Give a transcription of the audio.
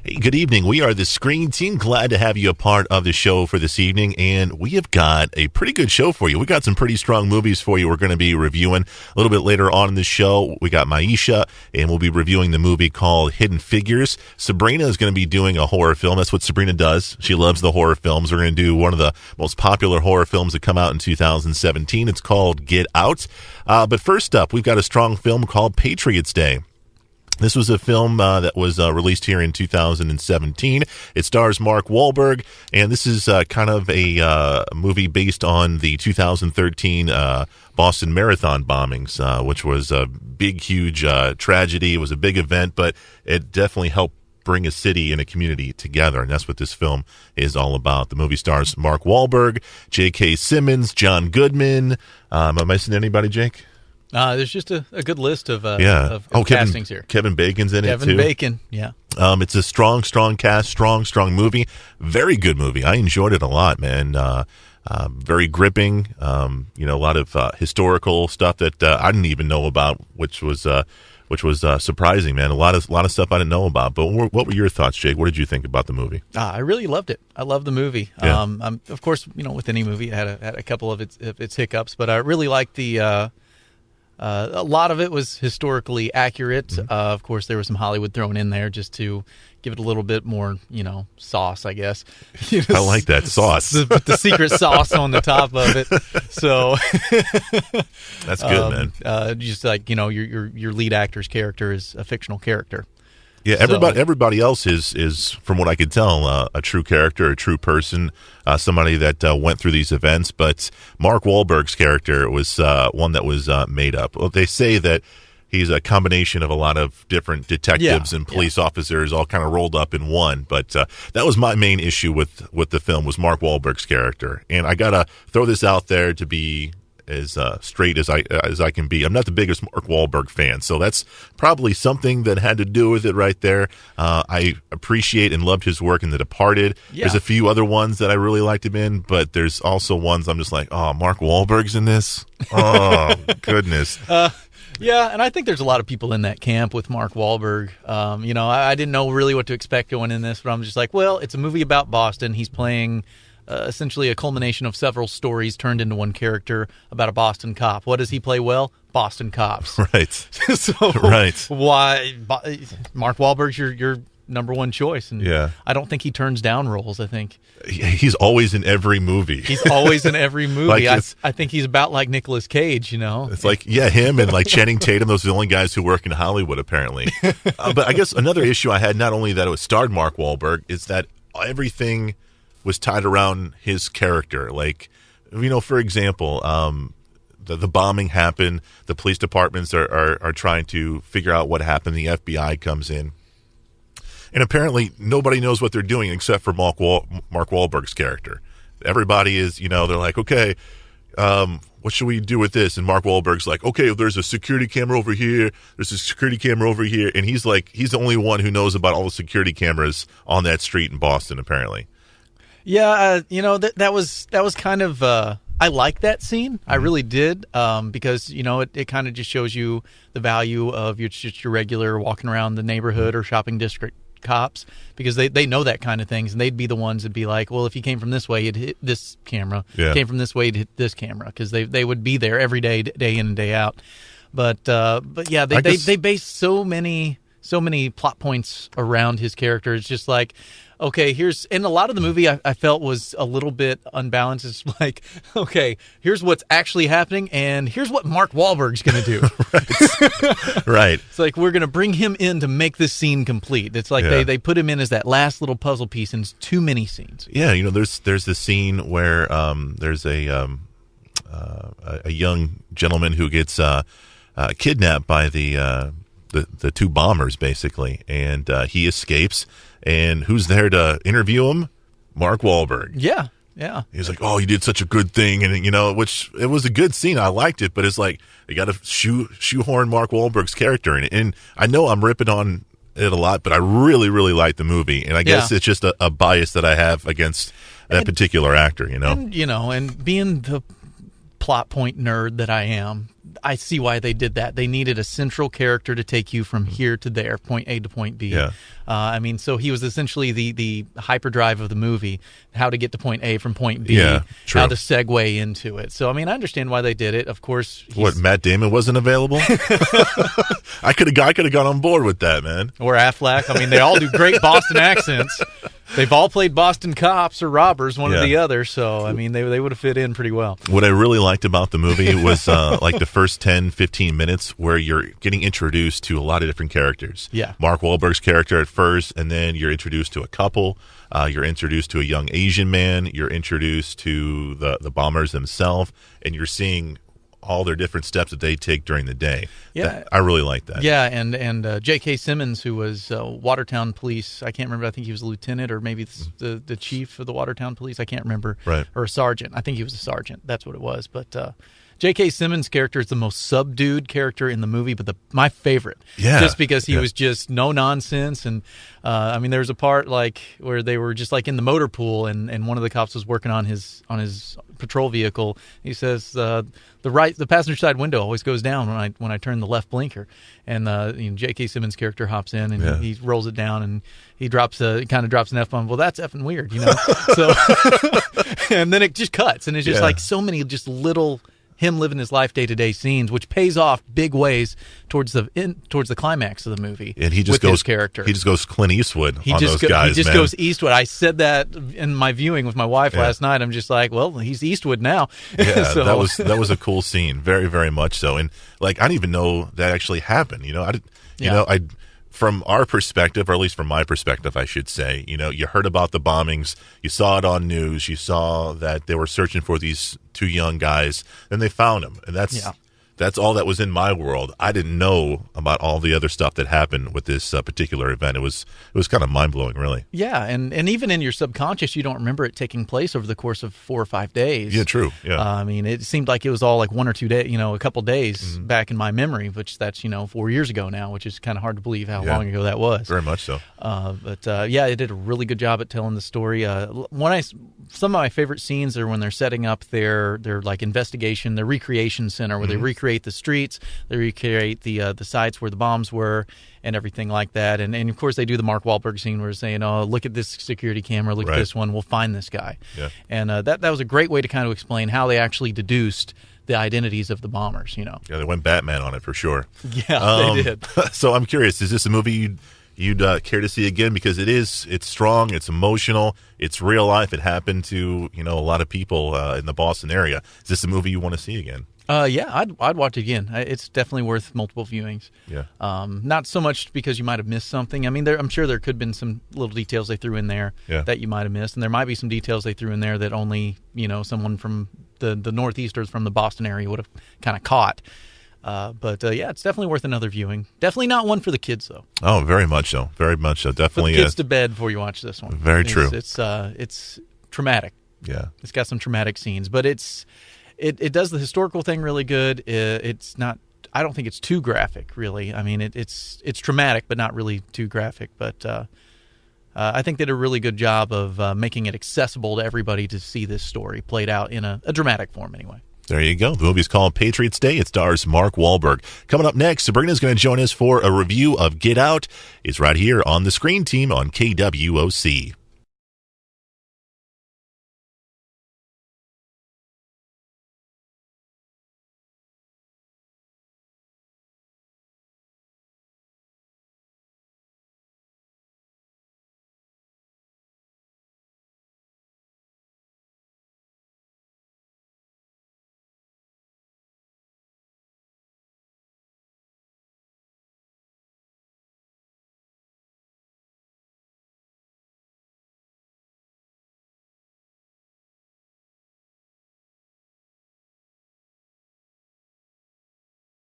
Hey, good evening. We are the Screen Team. Glad to have you a part of the show for this evening, and we have got a pretty good show for you. We got some pretty strong movies for you we're going to be reviewing a little bit later on in the show. We got Maisha, and we'll be reviewing the movie called Hidden Figures. Sabrina is going to be doing a horror film. That's what Sabrina does. She loves the horror films. We're going to do one of the most popular horror films that come out in 2017. It's called Get Out. But first up, we've got a strong film called Patriots Day. This was a film that was released here in 2017. It stars Mark Wahlberg, and this is kind of a movie based on the 2013 Boston Marathon bombings, which was a big, huge tragedy. It was a big event, but it definitely helped bring a city and a community together, and that's what this film is all about. The movie stars Mark Wahlberg, J.K. Simmons, John Goodman. Am I missing anybody, Jake? There's just a good list of castings here. Kevin Bacon's in it, too. Kevin Bacon, yeah. It's a strong cast, strong movie. Very good movie. I enjoyed it a lot, man. Very gripping. A lot of historical stuff that I didn't even know about, which was surprising, man. A lot of stuff I didn't know about. But what were your thoughts, Jake? What did you think about the movie? I really loved it. I love the movie. Yeah. Of course, with any movie, it had a couple of its hiccups, but I really liked the. A lot of it was historically accurate. Mm-hmm. Of course, there was some Hollywood thrown in there just to give it a little bit more, sauce, I guess. I like that sauce. The secret sauce on the top of it. So that's good, man. Just like your lead actor's character is a fictional character. Yeah, everybody else is, from what I could tell, a true character, a true person, somebody that went through these events. But Mark Wahlberg's character was one that was made up. Well, they say that he's a combination of a lot of different detectives and police officers all kind of rolled up in one. But that was my main issue with the film, was Mark Wahlberg's character. And I got to throw this out there to be as straight as I can be. I'm not the biggest Mark Wahlberg fan, so that's probably something that had to do with it right there. I appreciate and loved his work in The Departed. Yeah. There's a few other ones that I really liked him in, but there's also ones I'm just like, oh, Mark Wahlberg's in this? Oh, goodness. Yeah, and I think there's a lot of people in that camp with Mark Wahlberg. I didn't know really what to expect going in this, but I'm just like, well, it's a movie about Boston. He's playing essentially a culmination of several stories turned into one character about a Boston cop. What does he play well? Boston cops. Right. Why Mark Wahlberg's your number one choice? And yeah. I don't think he turns down roles. I think he's always in every movie. He's always in every movie. I think he's about like Nicolas Cage, It's like, him and like Channing Tatum. Those are the only guys who work in Hollywood, apparently. But I guess another issue I had, not only that it was starred Mark Wahlberg, is that everything was tied around his character. Like, for example, the bombing happened. The police departments are trying to figure out what happened. The FBI comes in. And apparently nobody knows what they're doing except for Mark Wahlberg's character. Everybody is, they're like, okay, what should we do with this? And Mark Wahlberg's like, okay, there's a security camera over here. There's a security camera over here. And he's the only one who knows about all the security cameras on that street in Boston, apparently. Yeah, that was kind of I like that scene. I really did, because it kind of just shows you the value of your regular walking around the neighborhood or shopping district cops, because they know that kind of things, and they'd be the ones that'd be like, well, if you came from this way, you'd hit this camera. Yeah. Came from this way, you'd hit this camera, because they would be there every day, day in and day out. But yeah, they base so many plot points around his character. It's just like, okay, and a lot of the movie I felt was a little bit unbalanced. It's like, okay, here's what's actually happening, and here's what Mark Wahlberg's going to do. Right. It's like, we're going to bring him in to make this scene complete. It's like they put him in as that last little puzzle piece in too many scenes. Yeah, there's this scene where there's a young gentleman who gets kidnapped by the two bombers, basically, and he escapes. And who's there to interview him? Mark Wahlberg. Yeah. He's like, oh, you did such a good thing. And, which it was a good scene. I liked it. But it's like, you got to shoehorn Mark Wahlberg's character in it. And I know I'm ripping on it a lot, but I really, really like the movie. And I guess it's just a bias that I have against that particular actor, And being the plot point nerd that I am, I see why they did that. They needed a central character to take you from here to there, point A to point B. Yeah. I mean, so he was essentially the hyperdrive of the movie, how to get to point A from point B, Yeah, true. how to segue into it. So, I mean, I understand why they did it. Of course. What, Matt Damon wasn't available? I could have got on board with that, man. Or Affleck. I mean, they all do great Boston accents. They've all played Boston cops or robbers, one or the other. So, I mean, they would have fit in pretty well. What I really liked about the movie was like the first 10, 15 minutes where you're getting introduced to a lot of different characters. Yeah. Mark Wahlberg's character at first, and then you're introduced to a couple. You're introduced to a young Asian man. You're introduced to the bombers themselves, and you're seeing all their different steps that they take during the day. Yeah. I really like that. Yeah, and J.K. Simmons, who was Watertown Police, I can't remember, I think he was a lieutenant or maybe the chief of the Watertown Police, I can't remember. Right. Or a sergeant. I think he was a sergeant. That's what it was. But J.K. Simmons' character is the most subdued character in the movie, but my favorite. Yeah. Just because he was just no nonsense. And, I mean, there was a part like where they were just like in the motor pool and one of the cops was working on his patrol vehicle. He says, the passenger side window always goes down when I turn the left blinker, and J.K. Simmons' character hops in and he rolls it down and he drops an F-bomb. Well, that's effing weird, So, and then it just cuts, and it's just like so many just little him living his life day-to-day scenes, which pays off big ways towards the climax of the movie. And he just with goes his character. He just goes Clint Eastwood on those guys. He just man. goes Eastwood. I said that in my viewing with my wife last night. I'm just like, well, he's Eastwood now. Yeah, so. that was a cool scene, very, very much so. And like, I didn't even know that actually happened. From our perspective, or at least from my perspective, I should say, you heard about the bombings, you saw it on news, you saw that they were searching for these two young guys, and they found them, and that's all that was in my world. I didn't know about all the other stuff that happened with this particular event. It was kind of mind blowing, really. Yeah, and even in your subconscious, you don't remember it taking place over the course of 4 or 5 days. Yeah, true. Yeah, I mean, it seemed like it was all like 1 or 2 days, a couple days back in my memory, which that's 4 years ago now, which is kind of hard to believe how long ago that was. Very much so. But it did a really good job at telling the story. Some of my favorite scenes are when they're setting up their like investigation, their recreation center, where they recreate the streets, they recreate the sites where the bombs were, and everything like that. And of course they do the Mark Wahlberg scene where they're saying, "Oh, look at this security camera, look at this one, we'll find this guy." Yeah. And that was a great way to kind of explain how they actually deduced the identities of the bombers. Yeah, they went Batman on it for sure. Yeah, they did. So I'm curious, is this a movie you'd care to see again? Because it's strong, it's emotional, it's real life. It happened to a lot of people in the Boston area. Is this a movie you want to see again? Yeah, I'd watch it again. It's definitely worth multiple viewings. Yeah. Not so much because you might have missed something. I mean, I'm sure there could have been some little details they throw in there that you might have missed, and there might be some details they threw in there that only someone from the Northeast or from the Boston area would have kind of caught. But it's definitely worth another viewing. Definitely not one for the kids, though. Oh, very much so. Very much so. Definitely. Put the kids to bed before you watch this one. Very true. It's traumatic. Yeah. It's got some traumatic scenes, but it does the historical thing really good. It's not. I don't think it's too graphic, really. I mean, it's traumatic, but not really too graphic. But I think they did a really good job of making it accessible to everybody to see this story played out in a dramatic form, anyway. There you go. The movie's called Patriots Day. It stars Mark Wahlberg. Coming up next, Sabrina's going to join us for a review of Get Out. It's right here on the Screen Team on KWOC.